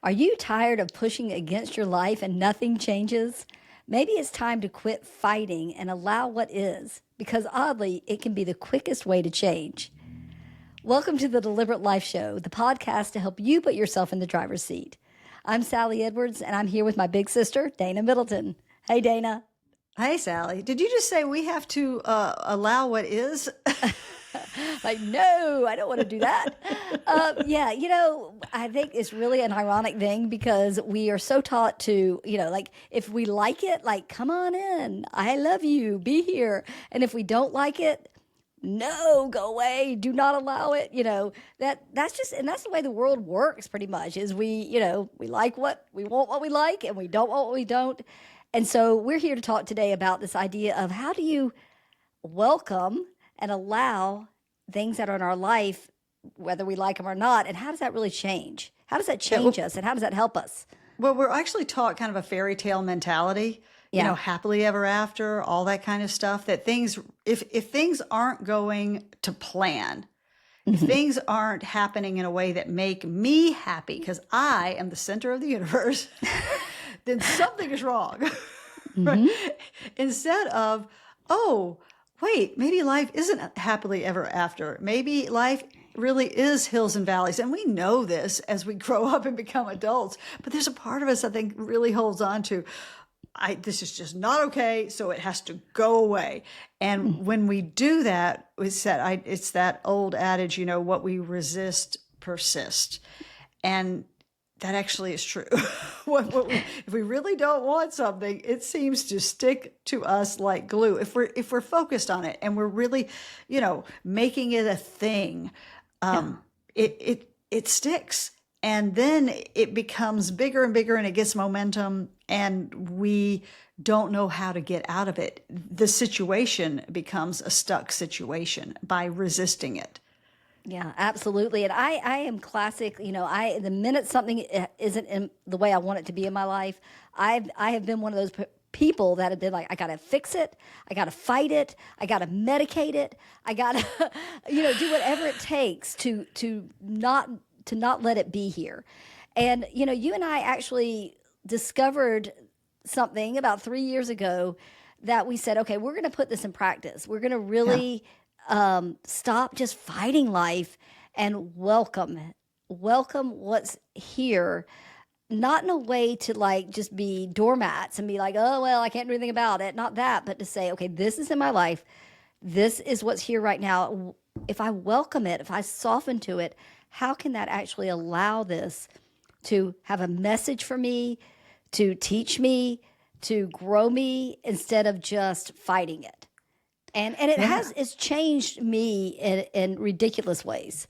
Are you tired of pushing against your life and nothing changes? Maybe it's time to quit fighting and allow what is, because oddly, it can be the quickest way to change. Welcome to the Deliberate Life Show, the podcast to help you put yourself in the driver's seat. I'm Sally Edwards, and I'm here with my big sister, Dana Middleton. Hey, Dana. Hey, Sally. Did you just say we have to allow what is? Like, no, I don't want to do that. Yeah, I think it's really an ironic thing because we are so taught to, like, if we like it, like, come on in. I love you. Be here. And if we don't like it, no, go away. Do not allow it. That's just, and that's the way the world works pretty much is we like we want what we like and we don't want what we don't. And so we're here to talk today about this idea of how do you welcome and allow things that are in our life, whether we like them or not, and how does that really change? How does that change us, and how does that help us? Well, we're actually taught kind of a fairy tale mentality, happily ever after, all that kind of stuff, that things, if things aren't going to plan, if things aren't happening in a way that make me happy, because I am the center of the universe, then something is wrong. Right? Instead of, oh, wait, maybe life isn't happily ever after. Maybe life really is hills and valleys. And we know this as we grow up and become adults. But there's a part of us I think really holds on to, this is just not okay, so it has to go away. And when we do that, it's that old adage, what we resist persists. And that actually is true. If we really don't want something, it seems to stick to us like glue. If we're focused on it and we're really, making it a thing, it sticks. And then it becomes bigger and bigger and it gets momentum and we don't know how to get out of it. The situation becomes a stuck situation by resisting it. Yeah, absolutely. And I am classic, the minute something isn't in the way I want it to be in my life, I have been one of those people that have been like, I got to fix it. I got to fight it. I got to medicate it. I got to, do whatever it takes to not let it be here. And, you and I actually discovered something about 3 years ago that we said, okay, we're going to put this in practice. We're going to really stop just fighting life and welcome what's here, not in a way to like just be doormats and be like, oh, well, I can't do anything about it. Not that, but to say, okay, this is in my life. This is what's here right now. If I welcome it, if I soften to it, how can that actually allow this to have a message for me, to teach me, to grow me instead of just fighting it? And it's changed me in ridiculous ways.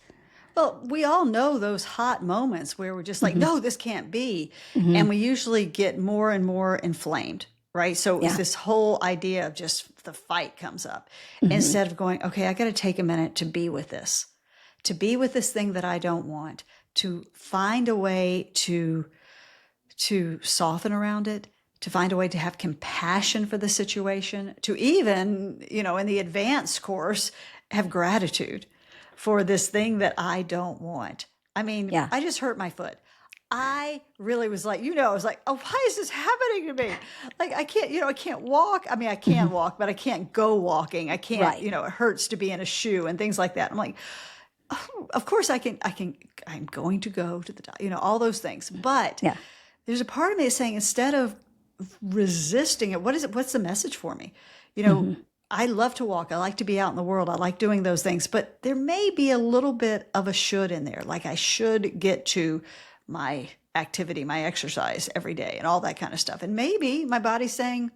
Well, we all know those hot moments where we're just like, no, this can't be. And we usually get more and more inflamed, right? So it's this whole idea of just the fight comes up instead of going, okay, I got to take a minute to be with this thing that I don't want, to find a way to soften around it, to find a way to have compassion for the situation, to even, in the advanced course, have gratitude for this thing that I don't want. I mean, I just hurt my foot. I really was like, I was like, oh, why is this happening to me? Like, I can't walk. I mean, I can walk, but I can't go walking. I can't, it hurts to be in a shoe and things like that. I'm like, oh, of course I'm going to go to the doctor, all those things. But there's a part of me that's saying, instead of resisting it, what's the message for me? I love to walk. I like to be out in the world. I like doing those things, but there may be a little bit of a should in there. Like I should get to my activity, my exercise every day and all that kind of stuff. And maybe my body's saying,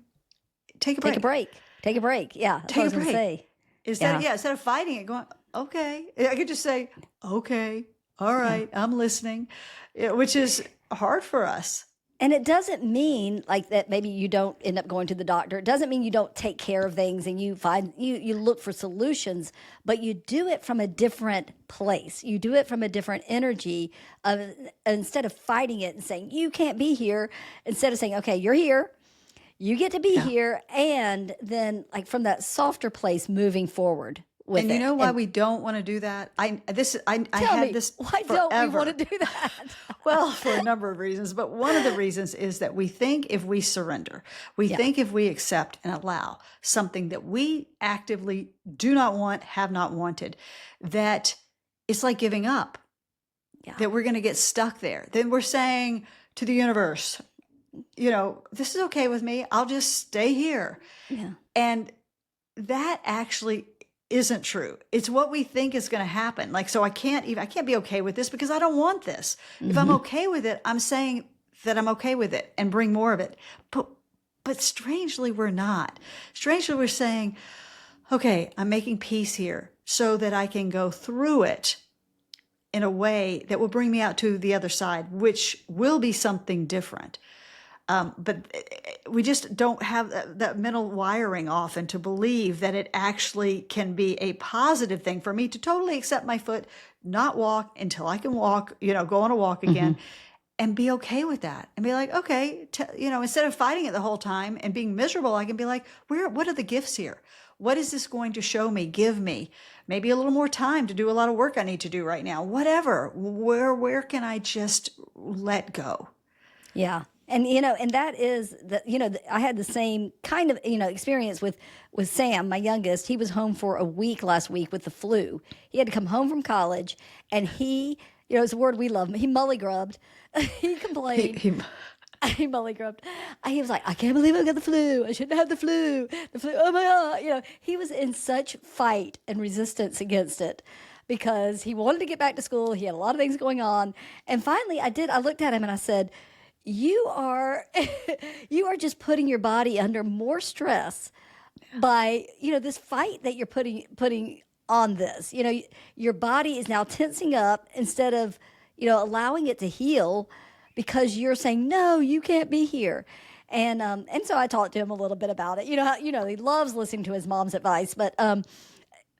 take a break. Take a break. Yeah. Take a break. Instead of fighting it, going, okay, I could just say, okay, all right, I'm listening, which is hard for us. And it doesn't mean like that maybe you don't end up going to the doctor. It doesn't mean you don't take care of things and you look for solutions, but you do it from a different place. You do it from a different energy instead of fighting it and saying, you can't be here, instead of saying, okay, you're here. You get to be here. And then like from that softer place moving forward with And you it. know why And we don't want to do that? I tell had me, this why forever. don't we want to do that? Well, for a number of reasons, but one of the reasons is that we think if we surrender, we Yeah. think if we accept and allow something that we actively do not want, have not wanted, that it's like giving up, Yeah. that we're going to get stuck there. Then we're saying to the universe, this is okay with me. I'll just stay here. Yeah. And that actually isn't true. It's what we think is going to happen. Like, so I can't be okay with this because I don't want this. If I'm okay with it, I'm saying that I'm okay with it and bring more of it. But strangely, we're not. Strangely, we're saying, okay, I'm making peace here so that I can go through it in a way that will bring me out to the other side, which will be something different. But we just don't have that mental wiring often to believe that it actually can be a positive thing for me to totally accept my foot, not walk until I can walk, go on a walk again, and be okay with that and be like, okay, instead of fighting it the whole time and being miserable, I can be like, what are the gifts here? What is this going to show me, give me? Maybe a little more time to do a lot of work I need to do right now, whatever. Where can I just let go? Yeah. And that is I had the same kind of, experience with Sam, my youngest. He was home for a week last week with the flu. He had to come home from college and it's a word we love. He mully-grubbed. He complained. He mully-grubbed. He was like, I can't believe I got the flu. I shouldn't have the flu. The flu. Oh my God. He was in such fight and resistance against it because he wanted to get back to school. He had a lot of things going on. And finally I looked at him and I said, you are just putting your body under more stress by, this fight that you're putting on this. Your body is now tensing up instead of, allowing it to heal because you're saying, no, you can't be here. And so I talked to him a little bit about it. He loves listening to his mom's advice, but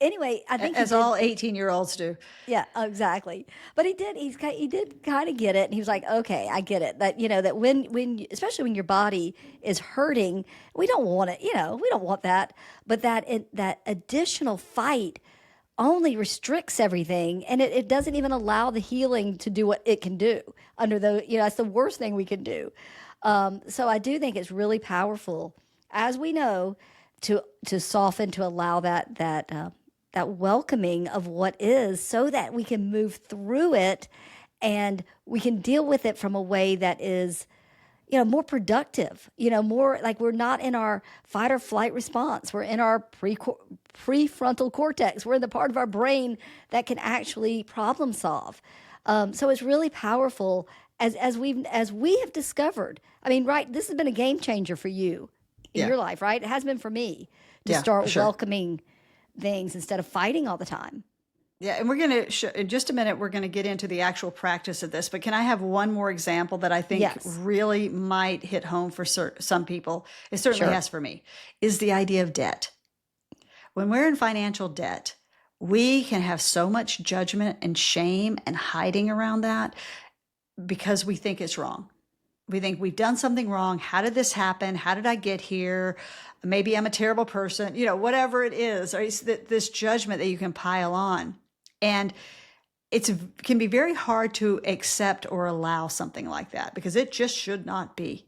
anyway, I think as all 18-year-olds do. Yeah, exactly. But he did kind of get it, and he was like, "Okay, I get it." That that when especially when your body is hurting, we don't want it. We don't want that. But that additional fight only restricts everything, and it doesn't even allow the healing to do what it can do. That's the worst thing we can do. So I do think it's really powerful, as we know, to soften, to allow that welcoming of what is so that we can move through it and we can deal with it from a way that is, more productive, more like we're not in our fight or flight response. We're in our prefrontal cortex. We're in the part of our brain that can actually problem solve. So it's really powerful as we have discovered. I mean, right, this has been a game changer for you in your life, right? It has been for me to start welcoming things instead of fighting all the time. Yeah, and we're going to, in just a minute, we're going to get into the actual practice of this. But can I have one more example that I think really might hit home for some people? It certainly has for me, is the idea of debt. When we're in financial debt, we can have so much judgment and shame and hiding around that because we think it's wrong. We think we've done something wrong. How did this happen? How did I get here? Maybe I'm a terrible person, whatever it is, or it's this judgment that you can pile on. And it can be very hard to accept or allow something like that because it just should not be.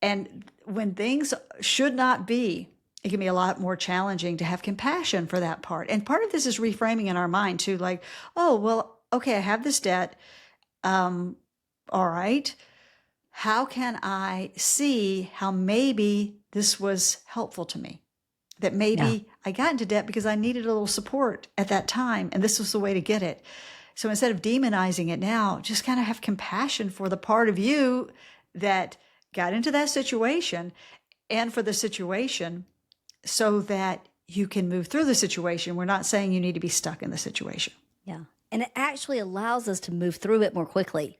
And when things should not be, it can be a lot more challenging to have compassion for that part. And part of this is reframing in our mind too, like, oh, well, okay, I have this debt. All right. How can I see how maybe this was helpful to me? That maybe I got into debt because I needed a little support at that time, and this was the way to get it. So instead of demonizing it now, just kind of have compassion for the part of you that got into that situation and for the situation so that you can move through the situation. We're not saying you need to be stuck in the situation. Yeah. And it actually allows us to move through it more quickly.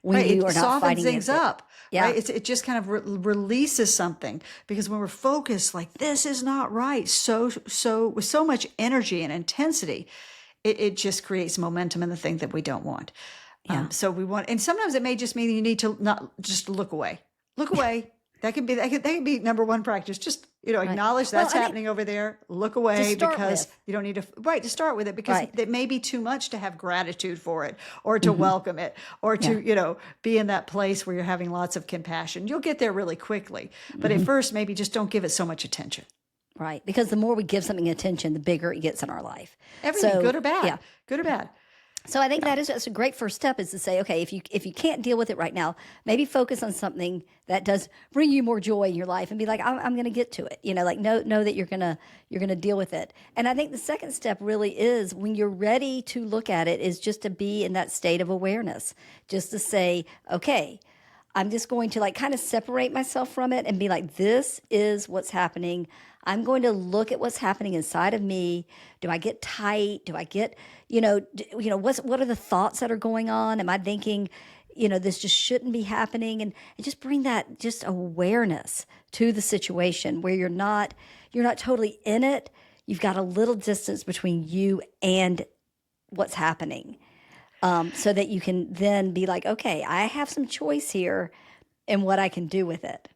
When right, you are it not softens things up. Yeah. Right? It just kind of releases something because when we're focused, like this is not right, so with so much energy and intensity, it just creates momentum in the thing that we don't want. Yeah. So we want, and sometimes it may just mean you need to not just look away. Look away. That could be number one practice. Just Acknowledge that's happening over there. Look away because you don't need to start with it because it may be too much to have gratitude for it or to welcome it or to, be in that place where you're having lots of compassion. You'll get there really quickly. But at first, maybe just don't give it so much attention. Right. Because the more we give something attention, the bigger it gets in our life. Everything, good or bad. Yeah. Good or bad. So I think that's a great first step is to say, okay, if you can't deal with it right now, maybe focus on something that does bring you more joy in your life and be like, I'm going to get to it. Know that you're going to deal with it. And I think the second step really is when you're ready to look at it is just to be in that state of awareness, just to say, okay, I'm just going to kind of separate myself from it and be like, this is what's happening. I'm going to look at what's happening inside of me. Do I get tight? Do I get, what are the thoughts that are going on? Am I thinking, this just shouldn't be happening? And just bring that just awareness to the situation where you're not totally in it. You've got a little distance between you and what's happening. So that you can then be like, okay, I have some choice here in what I can do with it.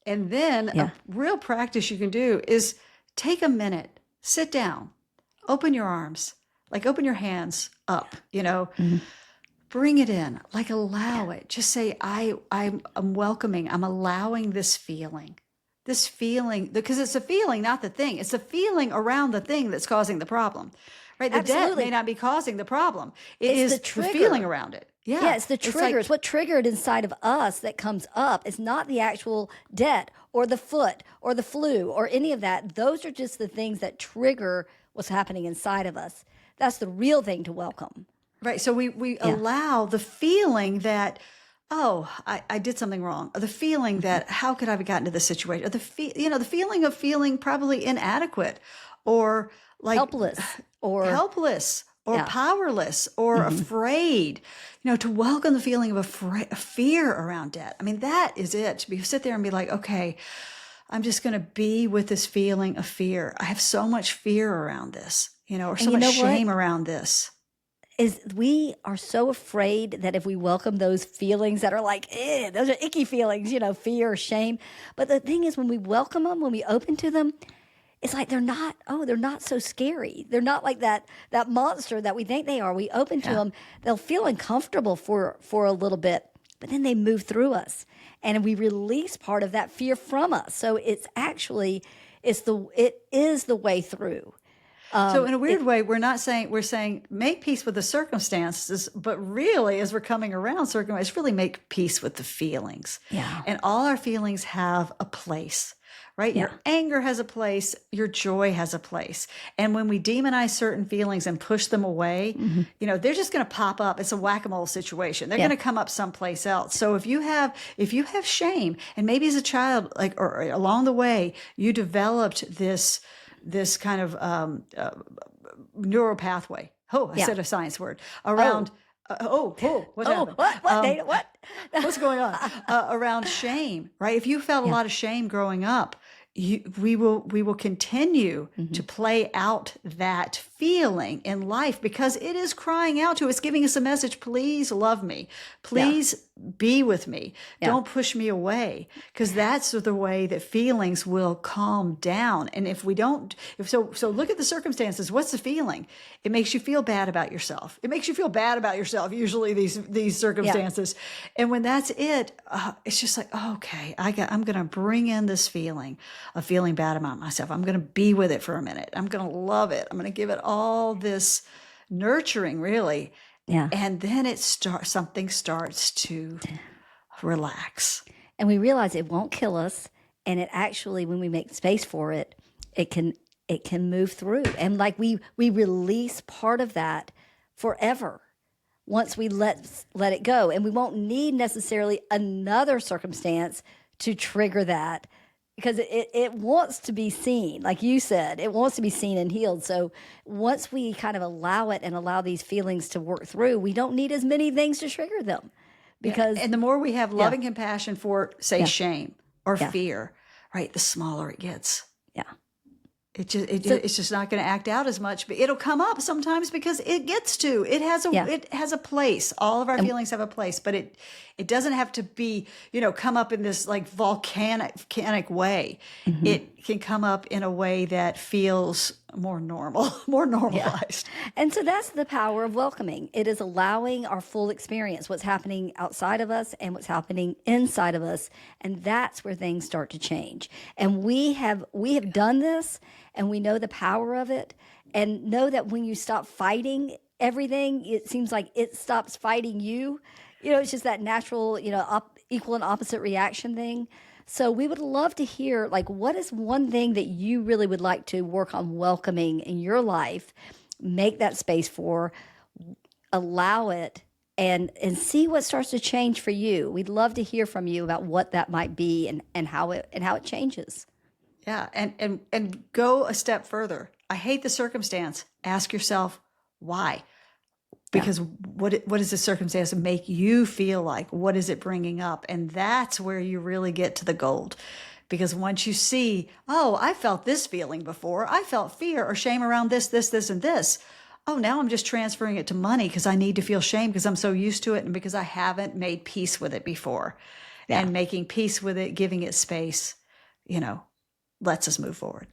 And then a real practice you can do is take a minute, sit down, open your arms, open your hands up, bring it in, allow it. Just say, I'm welcoming, I'm allowing this feeling, because it's a feeling, not the thing. It's the feeling around the thing that's causing the problem. Right, the debt may not be causing the problem. It's the feeling around it. Yeah, it's the trigger. It's what triggered inside of us that comes up. It's not the actual debt or the foot or the flu or any of that. Those are just the things that trigger what's happening inside of us. That's the real thing to welcome. Right, so we allow the feeling that, I did something wrong. Or the feeling that, how could I have gotten to this situation? Or the feeling of feeling probably inadequate or helpless or powerless or afraid, to welcome the feeling of fear around debt. I mean, that is it. To sit there and be like, okay, I'm just going to be with this feeling of fear. I have so much fear around this, or so much shame around this. We are so afraid that if we welcome those feelings that are those are icky feelings, fear, shame. But the thing is, when we welcome them, when we open to them, it's they're not so scary. They're not like that monster that we think they are. We open to them, they'll feel uncomfortable for a little bit, but then they move through us and we release part of that fear from us. So it is the way through. So in a weird way, we're saying make peace with the circumstances, but really as we're coming around circumstances, really make peace with the feelings. Yeah. And all our feelings have a place. Right? Yeah. Your anger has a place. Your joy has a place. And when we demonize certain feelings and push them away, they're just going to pop up. It's a whack-a-mole situation. They're going to come up someplace else. So if you have shame, and maybe as a child, or along the way, you developed this kind of neural pathway. I said a science word around. What happened? What? Dana, what? What's going on? Around shame, right? If you felt a lot of shame growing up, we will continue to play out that feeling in life because it is crying out to us, giving us a message. Please love me. Please be with me. Don't push me away, because that's the way that feelings will calm down. And if we don't, so look at the circumstances. What's the feeling? It makes you feel bad about yourself. It makes you feel bad about yourself. Usually these circumstances, and when that's it, it's just okay, I'm going to bring in this feeling of feeling bad about myself. I'm going to be with it for a minute. I'm going to love it. I'm going to give it all this nurturing, really. Yeah. And then something starts to relax. And we realize it won't kill us. And it actually, when we make space for it, it can move through. And we release part of that forever once we let it go. And we won't need necessarily another circumstance to trigger that, because it wants to be seen. Like you said, it wants to be seen and healed. So once we kind of allow it and allow these feelings to work through, we don't need as many things to trigger them. And the more we have loving compassion for, say, shame or fear, right, the smaller it gets. Yeah. It's just not going to act out as much, but it'll come up sometimes because it has a place. All of our feelings have a place, but it It doesn't have to be, come up in this like volcanic way. It can come up in a way that feels more normal, more normalized. And so that's the power of welcoming. It is allowing our full experience, what's happening outside of us and what's happening inside of us. And that's where things start to change. And we have done this, and we know the power of it, and know that when you stop fighting everything, it seems like it stops fighting you. It's just that natural, equal and opposite reaction thing. So we would love to hear, like, what is one thing that you really would like to work on welcoming in your life, make that space for, allow it, and see what starts to change for you. We'd love to hear from you about what that might be and how it changes. Yeah, and go a step further. I hate the circumstance. Ask yourself, why? Because what does the circumstance make you feel like? What is it bringing up? And that's where you really get to the gold. Because once you see, oh, I felt this feeling before. I felt fear or shame around this, and this. Oh, now I'm just transferring it to money because I need to feel shame because I'm so used to it and because I haven't made peace with it before. Yeah. And making peace with it, giving it space, lets us move forward.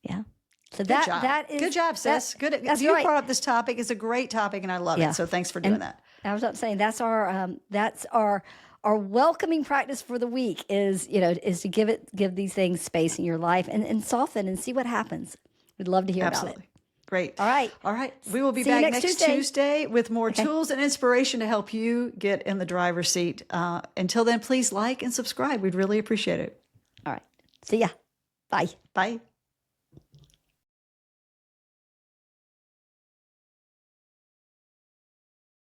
Yeah. So that is good job, sis. Good. You brought up this topic. It's a great topic, and I love it. So thanks for doing that. I was saying that's our welcoming practice for the week is to give these things space in your life and soften and see what happens. We'd love to hear about it. Great. All right. We will be back next Tuesday with more tools and inspiration to help you get in the driver's seat. Until then, please like and subscribe. We'd really appreciate it. All right. See ya. Bye. Bye.